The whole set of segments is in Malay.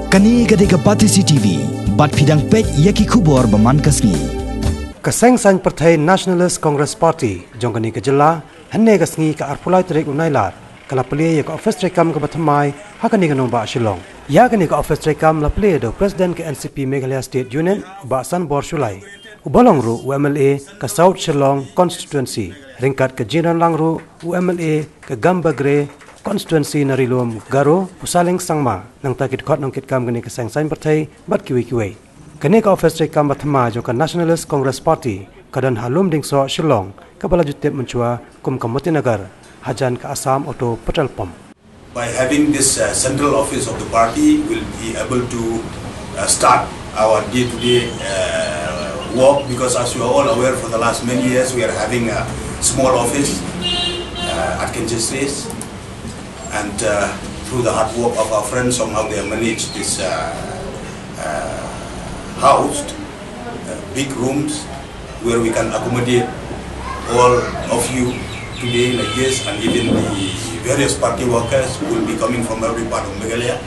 Kani gade ka Pati CTV, bat pidang pek yaki kubor baman kasni. Kaseng sang Partai Nationalist Congress Party, jongkani ke jela, henne kasni ka arpulai terik unailar, kala Plie ka office Treikam ke Thymmai, hakani ke Nongbah Shillong. Ya kani ka office Treikam la Plie do President ke NCP Meghalaya State Union, Basan Bor Sulai. Ubalong ru UMLA ke South Shillong Constituency, ringkat ke Jiran Langru UMLA ke Gambagre Constituency Narilum Garo Pusaling Sangma nang takit kot nang kitkam gani ke sang sain partai bat kiwi kani ka office Treikam Thymmai jo ka Nationalist Congress Party kadan halum dingso Shillong ka bala jutep mencua kum kamuti nagar hajan ke Assam auto petrol pump. By having this central office of the party, will be able to start our day-to-day work, because as you are all aware, for the last many years we are having a small office at Kinshasa Race. And through the hard work of our friends, somehow they have managed this housed big rooms where we can accommodate all of you today like this, and even the various party workers who will be coming from every part of Meghalaya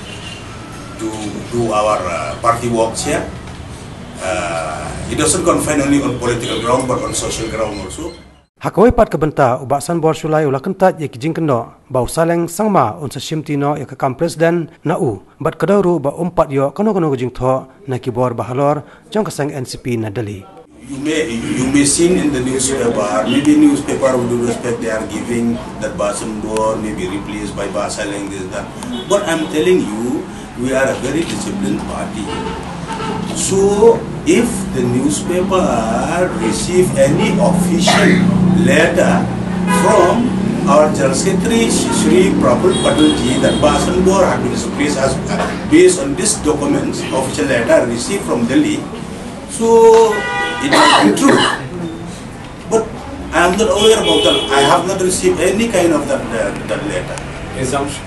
to do our party works here. It doesn't confine only on political ground but on social ground also. Hakawai pat kebenta Basan Bor Sulai ula kentat ye kijing kendo bau saleng sangma unsa shimtino ye kakam presiden na bat kadauru ba umpat yo kono kijing tho na kibor bahalor jong kasang NCP na Delhi. You may seen in the newspaper, maybe newspaper with due respect they are giving that Basan Bor may be replaced by Basaleng, this that. But I'm telling you, we are a very disciplined party. So if the newspaper receive any official letter from our General Secretary Shri Prabhu Patilji that Basan Bor had been replaced as based on this document, official letter received from Delhi, so it might be true. But I am not aware about that. I have not received any kind of that letter. Assumption.